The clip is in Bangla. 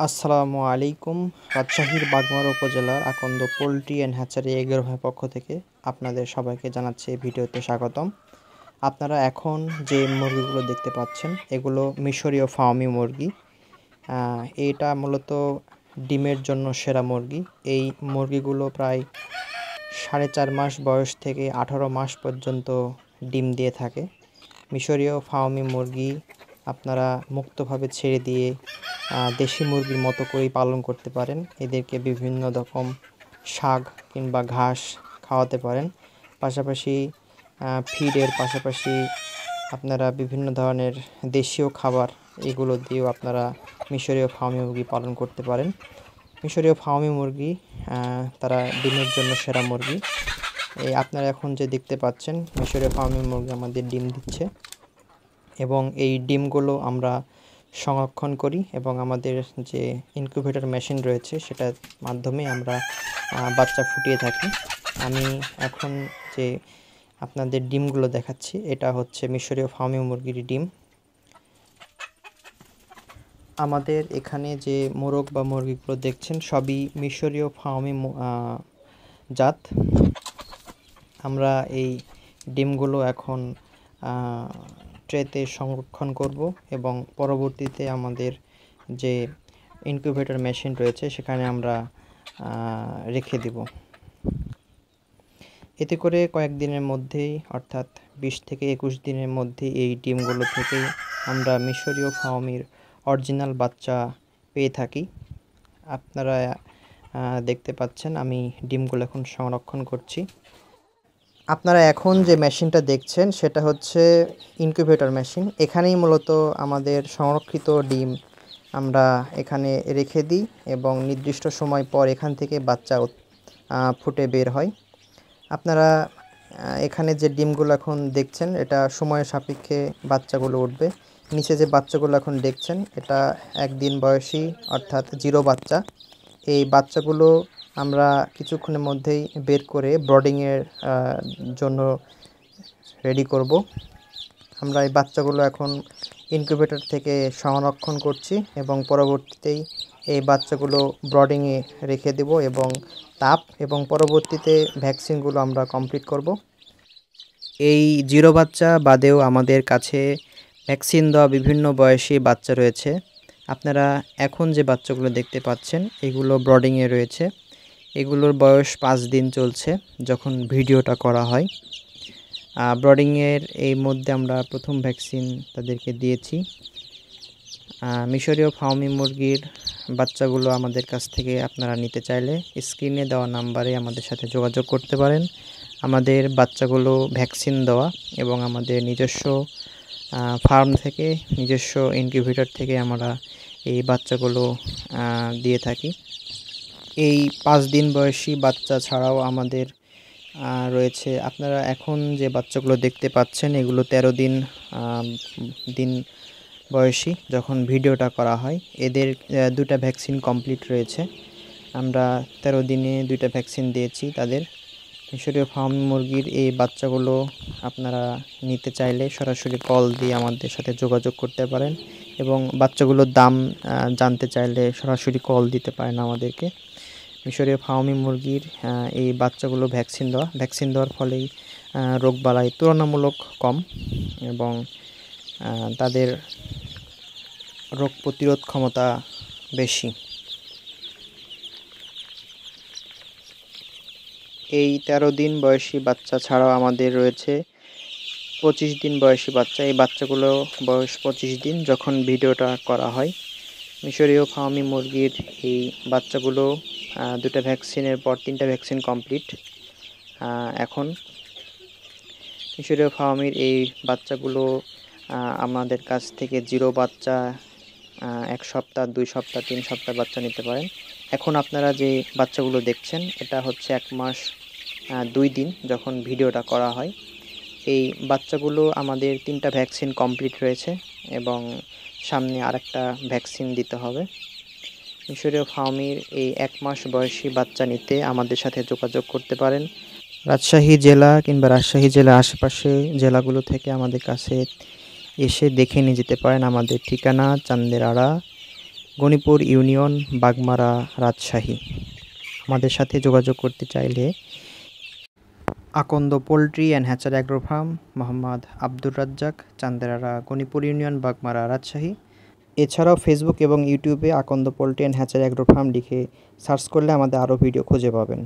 আসসালামু আলাইকুম। রাজশাহীর বাগমারা উপজেলার আকন্দ পোল্ট্রি অ্যান্ড হ্যাচারি এগ্রো ভাইয়ের পক্ষ থেকে আপনাদের সবাইকে জানাচ্ছি এই ভিডিওতে স্বাগতম। আপনারা এখন যে মুরগিগুলো দেখতে পাচ্ছেন এগুলো মিশরীয় ফার্মি মুরগি। এটা মূলত ডিমের জন্য সেরা মুরগি। এই মুরগিগুলো প্রায় 4.5 মাস বয়স থেকে 18 মাস পর্যন্ত ডিম দিয়ে থাকে। মিশরীয় ফার্মি মুরগি আপনারা মুক্তভাবে ছেড়ে দিয়ে দেশি মুরগির মতো করেই পালন করতে পারেন। এদেরকে বিভিন্ন রকম শাক কিংবা ঘাস খাওয়াতে পারেন। পাশাপাশি ফিডের পাশাপাশি আপনারা বিভিন্ন ধরনের দেশীয় খাবার এগুলো দিয়েও আপনারা মিশরীয় ফার্মি মুরগি পালন করতে পারেন। মিশরীয় ফার্মি মুরগি তারা ডিমের জন্য সেরা মুরগি। এই আপনারা এখন যে দেখতে পাচ্ছেন মিশরীয় ফার্মি মুরগি আমাদের ডিম দিচ্ছে এবং এই ডিমগুলো আমরা সংরক্ষণ করি এবং আমাদের যে ইনকিউবেটর মেশিন রয়েছে সেটার মাধ্যমে আমরা বাচ্চা ফুটিয়ে থাকি। আমি এখন যে আপনাদের ডিমগুলো দেখাচ্ছি এটা হচ্ছে মিশরীয় ফার্মি মুরগির ডিম। আমাদের এখানে যে মোরগ বা মুরগিগুলো দেখছেন সবই মিশরীয় ফার্মি জাত। আমরা এই ডিমগুলো এখন ট্রেতে সংরক্ষণ করব এবং পরবর্তীতে আমাদের যে ইনকিউবেটর মেশিন রয়েছে সেখানে আমরা রেখে দেব। এতে করে কয়েকদিনের মধ্যেই অর্থাৎ 20 থেকে 21 দিনের মধ্যে এই ডিমগুলো থেকেই আমরা মিশরীয় ফার্মির অরিজিনাল বাচ্চা পেয়ে থাকি। আপনারা দেখতে পাচ্ছেন আমি ডিমগুলো এখন সংরক্ষণ করছি। আপনারা এখন যে মেশিনটা দেখছেন সেটা হচ্ছে ইনকিউবেটর মেশিন। এখানেই মূলত আমাদের সংরক্ষিত ডিম আমরা এখানে রেখে দিই এবং নির্দিষ্ট সময় পর এখান থেকে বাচ্চা ফুটে বের হয়। আপনারা এখানে যে ডিমগুলো এখন দেখছেন এটা সময়ের সাপেক্ষে বাচ্চাগুলো উঠবে। নিচে যে বাচ্চাগুলো এখন দেখছেন এটা 1 দিন বয়সী অর্থাৎ 0 বাচ্চা। এই বাচ্চাগুলো আমরা কিছুক্ষণের মধ্যেই বের করে ব্রডিংয়ের জন্য রেডি করব। আমরা এই বাচ্চাগুলো এখন ইনকিউবেটর থেকে সংরক্ষণ করছি এবং পরবর্তীতেই এই বাচ্চাগুলো ব্রডিংয়ে রেখে দেব এবং তাপ এবং পরবর্তীতে ভ্যাকসিনগুলো আমরা কমপ্লিট করব। এই 0 বাচ্চা বাদেও আমাদের কাছে ভ্যাকসিন দেওয়া বিভিন্ন বয়সী বাচ্চা রয়েছে। আপনারা এখন যে বাচ্চাগুলো দেখতে পাচ্ছেন এগুলো ব্রডিংয়ে রয়েছে। এগুলোর বয়স 5 দিন চলছে যখন ভিডিওটা করা হয়। ব্রডিংয়ের এই মধ্যে আমরা প্রথম ভ্যাকসিন তাদেরকে দিয়েছি। মিশরীয় ফার্মি মুরগির বাচ্চাগুলো আমাদের কাছ থেকে আপনারা নিতে চাইলে স্ক্রিনে দেওয়া নাম্বারে আমাদের সাথে যোগাযোগ করতে পারেন। আমাদের বাচ্চাগুলো ভ্যাকসিন দেওয়া এবং আমাদের নিজস্ব ফার্ম থেকে নিজস্ব ইনকিউবেটর থেকে আমরা এই বাচ্চাগুলো দিয়ে থাকি। এই 5 দিন বয়সী বাচ্চা ছাড়াও আমাদের রয়েছে। আপনারা এখন যে বাচ্চাগুলো দেখতে পাচ্ছেন এগুলো 13 দিন বয়সী যখন ভিডিওটা করা হয়। এদের 2টা ভ্যাকসিন কমপ্লিট রয়েছে। আমরা 13 দিনে 2টা ভ্যাকসিন দিয়েছি তাদের। মিশরীয় ফার্ম মুরগির এই বাচ্চাগুলো আপনারা নিতে চাইলে সরাসরি কল দিয়ে আমাদের সাথে যোগাযোগ করতে পারেন এবং বাচ্চাগুলোর দাম জানতে চাইলে সরাসরি কল দিতে পারেন আমাদেরকে। মিশরীয় ফার্মি মুরগির এই বাচ্চাগুলো ভ্যাকসিন দেওয়ার ফলেই রোগবালাই তুলনামূলক কম এবং তাদের রোগ প্রতিরোধ ক্ষমতা বেশি। এই 13 দিন বয়সী বাচ্চা ছাড়াও আমাদের রয়েছে 25 দিন বয়সী বাচ্চা। এই বাচ্চাগুলো বয়স 25 দিন যখন ভিডিওটা করা হয়। মিশরীয় ফার্মি মুরগির এই বাচ্চাগুলো 2টা ভ্যাকসিনের পর 3টা ভ্যাকসিন কমপ্লিট। এখন মিশরীয় ফার্মির এই বাচ্চাগুলো আমাদের কাছ থেকে 0 বাচ্চা 1 সপ্তাহ 2 সপ্তাহ 3 সপ্তাহ বাচ্চা নিতে পারেন। এখন আপনারা যে বাচ্চাগুলো দেখছেন এটা হচ্ছে 1 মাস 2 দিন যখন ভিডিওটা করা হয়। এই বাচ্চাগুলো আমাদের 3টা ভ্যাকসিন কমপ্লিট রয়েছে এবং সামনে আরেকটা ভ্যাকসিন দিতে হবে। মিশরীয় ফার্মির এই 1 মাস বয়সী বাচ্চা নিতে আমাদের সাথে যোগাযোগ করতে পারেন। রাজশাহী জেলা কিংবা রাজশাহী জেলার আশেপাশে জেলাগুলো থেকে আমাদের কাছে এসে দেখে নিয়ে যেতে পারেন। আমাদের ঠিকানা চান্দের আড়া গণিপুর ইউনিয়ন, বাগমারা, রাজশাহী। আমাদের সাথে যোগাযোগ করতে চাইলে Akanda poultry and hatchery agro farm, Mohammad Abdur Razzaq, চান্দেরারা, গণিপুর ইউনিয়ন, বাগমারা, রাজশাহী। এছাড়াও ফেসবুক এবং ইউটিউবে Akanda poultry and hatchery agro farm লিখে সার্চ করলে আমাদের আরও ভিডিও খুঁজে পাবেন।